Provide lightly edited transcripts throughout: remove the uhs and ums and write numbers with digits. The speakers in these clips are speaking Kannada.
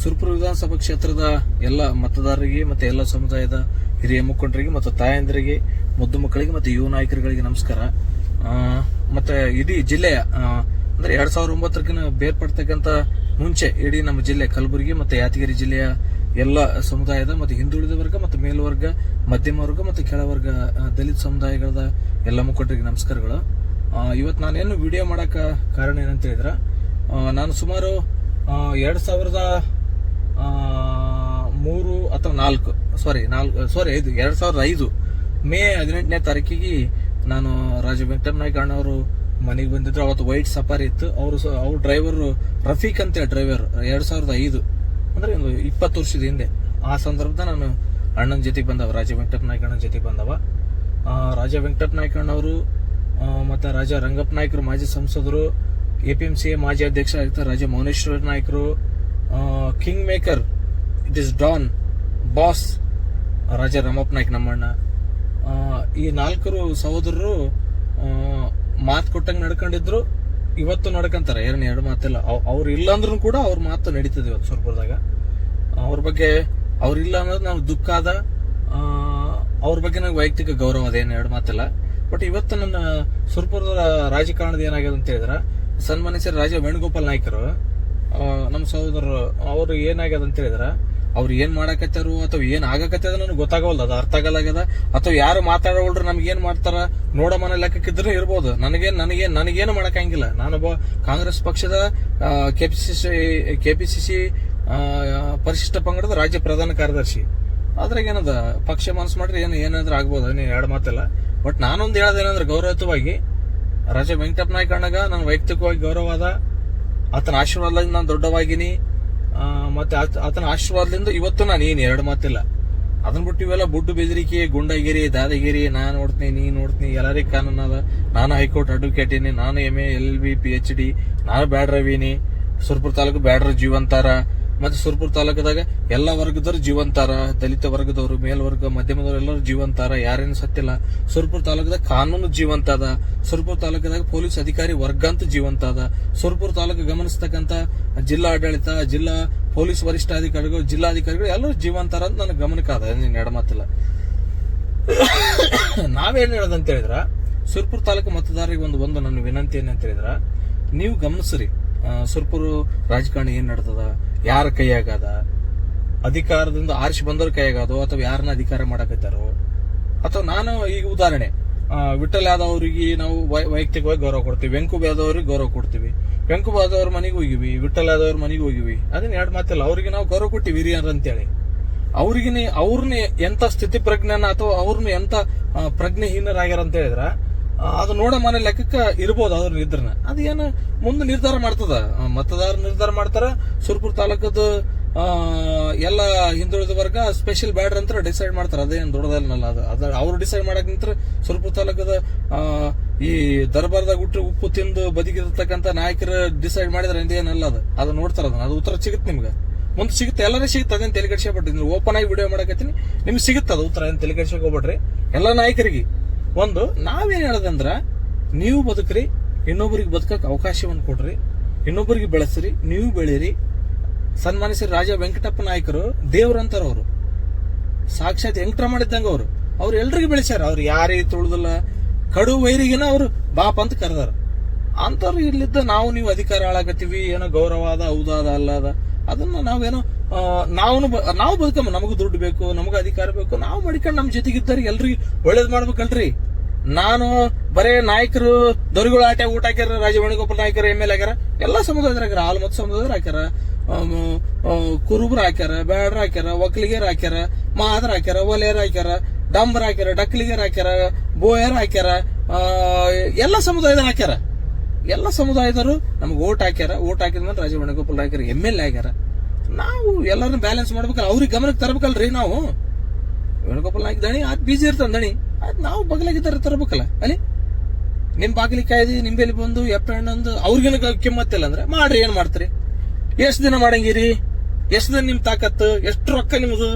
ಸುರಪುರ ವಿಧಾನಸಭಾ ಕ್ಷೇತ್ರದ ಎಲ್ಲ ಮತದಾರರಿಗೆ ಮತ್ತೆ ಎಲ್ಲ ಸಮುದಾಯದ ಹಿರಿಯ ಮುಖಂಡರಿಗೆ ಮತ್ತು ತಾಯಂದಿರಿಗೆ, ಮುದ್ದು ಮಕ್ಕಳಿಗೆ ಮತ್ತು ಯುವ ನಾಯಕರುಗಳಿಗೆ ನಮಸ್ಕಾರ. ಮತ್ತೆ ಇಡೀ ಜಿಲ್ಲೆಯ ಅಂದ್ರೆ 2009 ಬೇರ್ಪಡ್ತಕ್ಕಂತ ಮುಂಚೆ ಇಡೀ ನಮ್ಮ ಜಿಲ್ಲೆ ಕಲಬುರಗಿ ಮತ್ತೆ ಯಾದಗಿರಿ ಜಿಲ್ಲೆಯ ಎಲ್ಲ ಸಮುದಾಯದ ಮತ್ತು ಹಿಂದುಳಿದ ವರ್ಗ ಮತ್ತು ಮೇಲ್ವರ್ಗ, ಮಧ್ಯಮ ವರ್ಗ ಮತ್ತು ಕೆಳವರ್ಗ ದಲಿತ ಸಮುದಾಯಗಳ ಎಲ್ಲ ಮುಖಂಡರಿಗೆ ನಮಸ್ಕಾರಗಳು. ಇವತ್ತು ನಾನೇನು ವಿಡಿಯೋ ಮಾಡಕ ಕಾರಣ ಏನಂತ ಹೇಳಿದ್ರ, ನಾನು ಸುಮಾರು 2005 ಮೇ 18ನೇ ತಾರೀಕಿಗೆ ನಾನು ರಾಜ ವೆಂಕಟನಾಯ್ಕ ಅಣ್ಣವರು ಮನೆಗೆ ಬಂದಿದ್ರು. ಅವತ್ತು ವೈಟ್ ಸಫಾರಿ ಇತ್ತು. ಅವ್ರ ಡ್ರೈವರ್ ರಫೀಕ್ ಅಂತ ಡ್ರೈವರ್ 2005 ಅಂದ್ರೆ ಒಂದು 20 ವರ್ಷದ ಹಿಂದೆ. ಆ ಸಂದರ್ಭದ ನಾನು ಅಣ್ಣನ ಜೊತೆಗೆ ಬಂದವ, ರಾಜ ವೆಂಕಟನಾಯ್ಕ ಅಣ್ಣನ ಜೊತೆಗೆ ಬಂದವ. ರಾಜ ವೆಂಕಟನಾಯ್ಕ ಅಣ್ಣವರು ಮತ್ತೆ ರಾಜ ರಂಗಪ್ಪ ನಾಯ್ಕರು ಮಾಜಿ ಸಂಸದರು, APMC ಮಾಜಿ ಅಧ್ಯಕ್ಷ ಆಗಿರ್ತಾರೆ ರಾಜ ಮೌನೇಶ್ವರ ನಾಯ್ಕರು, king maker, it is don boss Raja Ramappa Naik ನಮ್ಮಣ್ಣ. ಈ 4 ಸಹೋದರರು ಮಾತು ಕೊಟ್ಟಂಗೆ ನಡ್ಕೊಂಡಿದ್ರು, ಇವತ್ತು ನಡ್ಕೊಂತಾರೆ. ಎರಡು ಮಾತಿಲ್ಲ. ಅವ್ರು ಇಲ್ಲ ಅಂದ್ರೂ ಕೂಡ ಅವ್ರ ಮಾತು ನಡೀತದೆ ಇವತ್ತು ಸುರಪುರದಾಗ. ಅವ್ರ ಬಗ್ಗೆ ಅವ್ರಿಲ್ಲ ಅನ್ನೋದು ನಾವು ದುಃಖ ಅದ. ಅವ್ರ ಬಗ್ಗೆ ನಂಗೆ ವೈಯಕ್ತಿಕ ಗೌರವ ಅದೇನು ಎರಡು ಮಾತಿಲ್ಲ. ಬಟ್ ಇವತ್ತು ನನ್ನ ಸುರಪುರದ ರಾಜಕಾರಣದ ಏನಾಗಿದೆ ಅಂತ ಹೇಳಿದ್ರೆ, ಸನ್ಮಾನಿಸಿದ ರಾಜ ವೇಣುಗೋಪಾಲ್ ನಾಯ್ಕರು ನಮ್ಮ ಸಹೋದರರು ಅವ್ರು ಏನಾಗ್ಯದ ಅಂತ ಹೇಳಿದ್ರ, ಅವ್ರು ಏನ್ ಮಾಡಕತ್ತಾರು ಅಥವಾ ಏನ್ ಆಗಕತ್ತದ ನನಗೆ ಗೊತ್ತಾಗವಲ್ದು. ಅದು ಅರ್ಥ ಆಗಲಾಗ್ಯದ. ಅಥವಾ ಯಾರು ಮಾತಾಡೋಳ್ರು ನಮ್ಗೆ ಏನ್ ಮಾಡ್ತಾರ ನೋಡಮನ ಲೆಕ್ಕಕ್ಕಿದ್ರು ಇರ್ಬೋದು. ನನಗೇನು ಮಾಡಕ್ಕಾಗಿಲ್ಲ. ನಾನೊಬ್ಬ ಕಾಂಗ್ರೆಸ್ ಪಕ್ಷದ ಕೆಪಿಸಿಸಿ ಪರಿಶಿಷ್ಟ ಪಂಗಡದ ರಾಜ್ಯ ಪ್ರಧಾನ ಕಾರ್ಯದರ್ಶಿ. ಅದ್ರಾಗ ಏನದ ಪಕ್ಷ ಮನಸ್ಸು ಮಾಡ್ರೆ ಏನಾದ್ರೂ ಆಗ್ಬೋದು, ಎರಡು ಮಾತಿಲ್ಲ. ಬಟ್ ನಾನೊಂದು ಹೇಳೋದೇನಂದ್ರೆ, ಗೌರವಯುತವಾಗಿ ರಾಜ ವೆಂಕಟಪ್ಪ ನಾಯ್ಕ ಅಣ್ಣಗ ನಾನು ವೈಯಕ್ತಿಕವಾಗಿ ಗೌರವ ಅದ. ಆತನ ಆಶೀರ್ವಾದದಿಂದ ನಾನು ದೊಡ್ಡವಾಗಿನಿ. ಮತ್ತೆ ಆತನ ಆಶೀರ್ವಾದದಿಂದ ಇವತ್ತು ನಾನು ಏನು ಎರಡು ಮಾತಿಲ್ಲ. ಅದನ್ನ ಬಿಟ್ಟು ಇವೆಲ್ಲ ಬುಡ್ಡು ಬೆದರಿಕೆ, ಗುಂಡಗಿರಿ, ದಾದಾಗಿರಿ, ನಾನು ನೋಡ್ತೀನಿ, ನೀ ನೋಡ್ತೀನಿ, ಎಲ್ಲರಿಗೂ ಕಾನೂನು ಅದ. ನಾನು ಹೈಕೋರ್ಟ್ ಅಡ್ವೊಕೇಟ್ ಇದೀನಿ, ನಾನು MA LLB PhD, ನಾನು ಬ್ಯಾಡ್ರವೀನಿ. ಸುರಪುರ ತಾಲೂಕು ಬ್ಯಾಡ್ರ ಜೀವಂತಾರ. ಮತ್ತೆ ಸುರಪುರ ತಾಲೂಕದಾಗ ಎಲ್ಲ ವರ್ಗದವ್ರು ಜೀವಂತಾರ. ದಲಿತ ವರ್ಗದವರು, ಮೇಲ್ವರ್ಗ, ಮಧ್ಯಮದವರು ಎಲ್ಲರೂ ಜೀವಂತಾರ. ಯಾರೇನು ಸತ್ತಿಲ್ಲ. ಸುರಪುರ ತಾಲೂಕದಾಗ ಕಾನೂನು ಜೀವಂತ ಅದ. ಸುರಪುರ ತಾಲೂಕದಾಗ ಪೊಲೀಸ್ ಅಧಿಕಾರಿ ವರ್ಗ ಅಂತ ಜೀವಂತ ಅದ. ಸುರಪುರ ತಾಲೂಕು ಗಮನಿಸ್ತಕ್ಕಂತ ಜಿಲ್ಲಾ ಆಡಳಿತ, ಜಿಲ್ಲಾ ಪೊಲೀಸ್ ವರಿಷ್ಠಾಧಿಕಾರಿಗಳು, ಜಿಲ್ಲಾಧಿಕಾರಿಗಳು ಎಲ್ಲರೂ ಜೀವಂತಾರ ಅಂತ ನನಗೆ ಗಮನಕ್ಕೆ ಅದ. ಎರಡು ಮಾತಿಲ್ಲ. ನಾವೇನ್ ಹೇಳೋದಂತ ಹೇಳಿದ್ರ, ಸುರಪುರ ತಾಲೂಕು ಮತದಾರರಿಗೆ ಒಂದು ನನ್ನ ವಿನಂತಿ ಏನಂತ ಹೇಳಿದ್ರ, ನೀವು ಗಮನಿಸ್ರಿ ಸುರಪುರ ರಾಜಕಾರಣ ಏನ್ ನಡ್ತದ, ಯಾರ ಕೈಯಾಗದ, ಅಧಿಕಾರದಿಂದ ಆರಿಸಿ ಬಂದವ್ರ ಕೈಯಾಗದೋ ಅಥವಾ ಯಾರನ್ನ ಅಧಿಕಾರ ಮಾಡಕತ್ತಾರೋ. ಅಥವಾ ನಾನು ಈಗ ಉದಾಹರಣೆ, ವಿಠಲ್ ಯಾದವ್ ಅವರಿಗೆ ನಾವು ವೈಯಕ್ತಿಕವಾಗಿ ಗೌರವ ಕೊಡ್ತೀವಿ, ವೆಂಕು ಯಾದವ್ ಅವ್ರಿಗೆ ಗೌರವ ಕೊಡ್ತೀವಿ. ವೆಂಕು ಯಾದವ್ ಅವ್ರ ಮನೆಗೆ ಹೋಗಿವಿ, ವಿಠಲ್ ಯಾದವ್ ಅವ್ರ ಮನೆಗೆ ಹೋಗಿವಿ. ಅದನ್ನ ಎರಡು ಮಾತಿಲ್ಲ. ಅವ್ರಿಗೆ ನಾವು ಗೌರವ ಕೊಟ್ಟಿವಿ ಹಿರಿಯರ್ ಅಂತೇಳಿ. ಅವ್ರನ್ನ ಎಂತ ಸ್ಥಿತಿ ಪ್ರಜ್ಞಾನ ಅಥವಾ ಅವ್ರನ್ನ ಎಂತ ಪ್ರಜ್ಞೆಹೀನರಾಗ್ಯಾರ ಅಂತ ಹೇಳಿದ್ರ, ಅದು ನೋಡ ಮನೆ ಲೆಕ್ಕಕ್ಕೆ ಇರ್ಬೋದು. ಅವ್ರ ಇದ್ರನ್ನ ಅದೇನು ಮುಂದೆ ನಿರ್ಧಾರ ಮಾಡ್ತದ, ಮತದಾರ ನಿರ್ಧಾರ ಮಾಡ್ತಾರ. ಸುರಪುರ ತಾಲೂಕದ ಎಲ್ಲ ಹಿಂದುಳಿದ ವರ್ಗ ಸ್ಪೆಷಲ್ ಬ್ಯಾಡ್ರ್ ಅಂತ ಡಿಸೈಡ್ ಮಾಡ್ತಾರ. ಅದೇನು ದೊಡ್ಡದಲ್ಲ. ಅದ ಅವ್ರು ಡಿಸೈಡ್ ಮಾಡಕ್ ನಿಂತ್ರ ಸುರಪುರ ತಾಲೂಕದ ಈ ದರ್ಬಾರ್ದಾಗ ಉಪ್ಪು ತಿಂದು ಬದುಕಿರ್ತಕ್ಕಂಥ ನಾಯಕರು ಡಿಸೈಡ್ ಮಾಡಿದ್ರೆ ಏನಲ್ಲ. ಅದು ನೋಡ್ತಾರ. ಅದು ಉತ್ತರ ಸಿಗುತ್ತೆ ನಿಮ್ಗೆ, ಮುಂದೆ ಸಿಗುತ್ತೆ, ಎಲ್ಲರೂ ಸಿಗುತ್ತೆ. ಅದೇನು ತಲೆಕೆಡಿಸ್ಕೊಬಿಟ್ರಿ, ಓಪನ್ ಆಗಿ ವಿಡಿಯೋ ಮಾಡಕತ್ತೀನಿ, ನಿಮ್ಗೆ ಸಿಗುತ್ತೆ ಅದು ಉತ್ತರ. ಏನು ತಲೆಕೆಡಿಸ್ಕೊಕ್ ಹೋಗ್ಬಿಡ್ರಿ. ಎಲ್ಲ ನಾಯಕರಿಗೆ ನಾವೇನ್ ಹೇಳದಂದ್ರ, ನೀವು ಬದುಕ್ರಿ, ಇನ್ನೊಬ್ಬರಿಗೆ ಬದುಕಕ್ ಅವಕಾಶವನ್ನು ಕೊಡ್ರಿ, ಇನ್ನೊಬ್ಬರಿಗೆ ಬೆಳೆಸ್ರಿ, ನೀವು ಬೆಳೀರಿ. ಸನ್ಮಾನಿಸಿದ ರಾಜ ವೆಂಕಟಪ್ಪ ನಾಯ್ಕರು ದೇವ್ರಂತಾರ. ಅವರು ಸಾಕ್ಷಾತ್ ಯಂತ್ರ ಮಾಡಿದ್ದಂಗ ಅವ್ರು ಎಲ್ರಿಗೂ ಬೆಳೆಸ್ಯಾರ. ಅವ್ರು ಯಾರಿಗೆ ತುಳಿದಿಲ್ಲ. ಕಡು ವೈರಿಗಿನ ಅವ್ರು ಬಾಪ ಅಂತ ಕರೆದಾರ. ಅಂತವ್ರು ಇರ್ಲಿದ್ದ ನೀವು ಅಧಿಕಾರ ಹಾಳಾಗತ್ತೀವಿ, ಏನೋ ಗೌರವ ಅದ, ಹೌದಾದ ಅಲ್ಲದ, ಅದನ್ನ ನಾವೇನೋ ನಾವು ಬದುಕಮ್ಮ. ನಮಗೂ ದುಡ್ಡು ಬೇಕು, ನಮಗೂ ಅಧಿಕಾರ ಬೇಕು, ನಾವು ಮಾಡಿಕೊಂಡು ನಮ್ಮ ಜೊತೆಗಿದ್ದವ್ರಿಗೆ ಎಲ್ರಿಗೂ ಒಳ್ಳೇದ್ ಮಾಡ್ಬೇಕಲ್ರಿ. ನಾನು ಬರೇ ನಾಯಕರು ದೊರೆಗಳು ಊಟ ಹಾಕ್ಯಾರ, ರಾಜ ವೇಣುಗೋಪಾಲ್ ನಾಯ್ಕರು ML ಆಗ್ಯಾರ, ಎಲ್ಲಾ ಸಮುದಾಯದ್ರ ಹಾಕ್ಯಾರ, ಆಲ್ಮತ್ ಸಮುದಾಯದ್ರ ಹಾಕ್ಯಾರ, ಕುರುಬ್ರ ಹಾಕ್ಯಾರ, ಬ್ಯಾಡ್ರ ಹಾಕ್ಯಾರ, ಒಕ್ಕಲಿಗರ ಹಾಕ್ಯಾರ, ಮಾದ್ರ ಹಾಕ್ಯಾರ, ಒಲೆಯರ್ ಹಾಕ್ಯಾರ, ಡಂಬರ್ ಹಾಕ್ಯಾರ, ಡಕ್ಲಿಗರ್ ಹಾಕ್ಯಾರ, ಬೋಯರ್ ಹಾಕ್ಯಾರ, ಎಲ್ಲಾ ಸಮುದಾಯದ ಹಾಕ್ಯಾರ. ಎಲ್ಲ ಸಮುದಾಯದವರು ನಮ್ಗೆ ಓಟ್ ಹಾಕ್ಯಾರ. ಓಟ್ ಹಾಕಿದ್ಮೇಲೆ ರಾಜ ವೇಣುಗೋಪಾಲ್ ನಾಯ್ಕರು ML ಆಗ್ಯಾರ. ನಾವು ಎಲ್ಲರನ್ನ ಬ್ಯಾಲೆನ್ಸ್ ಮಾಡ್ಬೇಕಲ್ಲ, ಅವ್ರಿಗೆ ಗಮನಕ್ಕೆ ತರಬೇಕಲ್ರಿ. ನಾವು ವೇಣುಗೋಪಾಲ್ ನಾಯ್ಕ ದಣಿ ಅದ್ ಬೀಜ ಇರ್ತಾನ ದಣಿ, ಅದ್ ನಾವು ಬಗಲಾಗಿದ್ದಾರೆ ತರಬೇಕಲ್ಲ. ಅಲ್ಲಿ ನಿಮ್ ಬಾಗಿಲಿ ಕಾಯ್ದು ನಿಂಬೆಲಿ ಬಂದು ಎಪ್ಪಣ್ಣಂದು ಅವ್ರಿಗೇನು ಕಿಮ್ಮತ್ತಿಲ್ಲ ಅಂದ್ರೆ ಮಾಡ್ರಿ. ಏನ್ ಮಾಡ್ತೀರಿ? ಎಷ್ಟ್ ದಿನ ಮಾಡಂಗಿರಿ? ಎಷ್ಟ್ ದಿನ ನಿಮ್ ತಾಕತ್ತು? ಎಷ್ಟು ರೊಕ್ಕ ನಿಮ್ದು?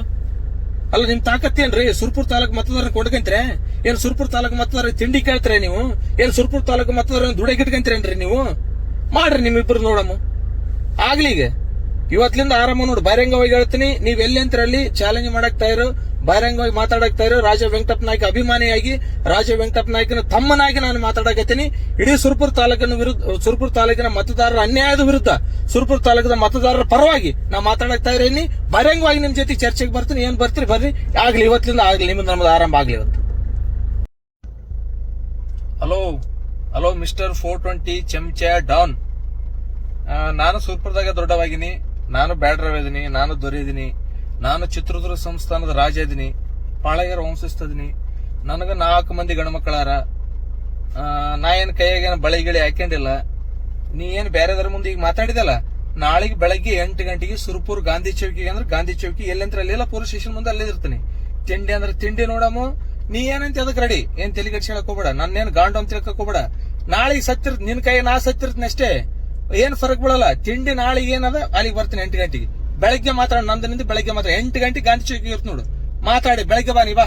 ಅಲ್ಲ, ನಿಮ್ ತಾಕತ್ತೇನ್ರಿ? ಸುರಪುರ ತಾಲೂಕು ಮತದಾರ ಕೊಡ್ಕಂತ್ರೆ? ಏನ್ ಸುರಪುರ ತಾಲೂಕು ಮತದಾರ ತಿಂಡಿ ಕೇಳ್ತಾರೆ ನೀವು? ಏನ್ ಸುರಪುರ ತಾಲೂಕು ಮತದಾರ ದುಡಿಗಿಟ್ಕಂತೀರೇನ್ರಿ ನೀವು? ಮಾಡ್ರಿ ನಿಮ್ಮಿಬ್ರು ನೋಡಮ್ಮ. ಆಗ್ಲಿಗೆ ಇವತ್ತಿನಿಂದ ಆರಂಭ ನೋಡು. ಬಹಿರಂಗವಾಗಿ ಹೇಳ್ತೀನಿ, ನೀವ್ ಎಲ್ಲಿ ಅಂತರಲ್ಲಿ ಚಾಲೆಂಜ್ ಮಾಡಕ್ ತಯಾರು, ಬಹಿರಂಗವಾಗಿ ಮಾತಾಡಕ್ ತಯಾರು. ರಾಜ ವೆಂಕಟಪ್ಪ ನಾಯ್ಕ ಅಭಿಮಾನಿಯಾಗಿ, ರಾಜ ವೆಂಕಟಪ್ಪ ನಾಯ್ಕನ ತಮ್ಮನಾಗಿ ನಾನು ಮಾತಾಡಕತ್ತೀನಿ. ಇಡೀ ಸುರಪುರ ತಾಲೂಕಿನ ವಿರುದ್ಧ, ಸುರಪುರ ತಾಲೂಕಿನ ಮತದಾರರ ಅನ್ಯಾಯದ ವಿರುದ್ಧ, ಸುರಪುರ ತಾಲೂಕಿನ ಮತದಾರರ ಪರವಾಗಿ ನಾ ಮಾತಾಡಕ್ ತಯಾರಿನಿ. ಬಹಿರಂಗವಾಗಿ ನಿಮ್ ಜೊತೆ ಚರ್ಚೆಗೆ ಬರ್ತೀನಿ. ಏನ್ ಬರ್ತೀರಿ ಬರ್ರಿ, ಆಗ್ಲಿ ಇವತ್ತಿನಿಂದ ಆಗ್ಲಿ, ನಿಮ್ದು ನಮ್ದು ಆರಂಭ ಆಗ್ಲಿ ಇವತ್ತು. ಹಲೋ ಮಿಸ್ಟರ್ 420 ಚಮಚ ಡಾನ್. ನಾನು ಸುರಪುರದಾಗ ದೊಡ್ಡವಾಗಿನಿ, ನಾನು ಬ್ಯಾಡ್ರವಿದೀನಿ, ನಾನು ದೊರೆಯಿದೀನಿ, ನಾನು ಚಿತ್ರದುರ್ಗ ಸಂಸ್ಥಾನದ ರಾಜ ಇದೀನಿ, ಪಾಳಯ್ಯರ ವಂಶಸ್ಥದೀನಿ. ನನಗ 4 ಮಂದಿ ಗಂಡ್ಮಕ್ಕಳಾರ. ನಾ ಏನ್ ಕೈಯಾಗೇನು ಬಳಿ ಗಿಳಿ ಹಾಕೊಂಡಿಲ್ಲ. ನೀ ಏನ್ ಬೇರೆದರ ಮುಂದೆ ಈಗ ಮಾತಾಡಿದಲ್ಲ, ನಾಳೆಗೆ ಬೆಳಗ್ಗೆ 8 ಗಂಟೆಗೆ ಸುರಪುರ ಗಾಂಧಿ ಚೌಕಿಗೆ, ಅಂದ್ರೆ ಗಾಂಧಿ ಚೌಕಿ ಎಲ್ಲಂತ್ರ ಅಲ್ಲೆಲ್ಲ ಪೊಲೀಸ್ ಸ್ಟೇಷನ್ ಮುಂದೆ ಅಲ್ಲೇ ಇರ್ತೀನಿ. ತಿಂಡಿ ಅಂದ್ರೆ ತಿಂಡಿ ನೋಡಮ್ಮ, ನೀ ಏನಂತ ಅದಕ್ಕೆ ರೆಡಿ, ಏನ್ ತಲೆ ಕೆಡ್ಸ್ಕೊಳಕ್ ಹೋಗ್ಬೇಡ, ನನ್ನೇನ್ ಗಾಂಡು ಅಂತ ತಿಳ್ಕೊಕ್ ಹೋಗ್ಬೇಡ. ನಾಳೆಗೆ ಸತ್ತಿರ್ತ ನಿನ್ ಕೈ, ನಾ ಸತ್ತಿರ್ತೀನಿ ಅಷ್ಟೇ, ಏನ್ ಫರಕ್ ಬೀಳಲ್ಲ. ತಿಂಡಿ ನಾಳೆಗೆ ಏನದ ಅಲ್ಲಿಗೆ ಬರ್ತೀನಿ 8 ಗಂಟೆಗೆ. ಬೆಳಗ್ಗೆ ಮಾತ್ರ ನಂದಿನಿಂದ ಬೆಳಗ್ಗೆ ಮಾತ್ರ 8 ಗಂಟೆಗೆ ಗಾಂಧಿ ಚೌಕಿಗೆ ಇರ್ತ ನೋಡು. ಮಾತಾಡಿ ಬೆಳಗ್ಗೆ ಬಾ, ನೀ ಬಾ.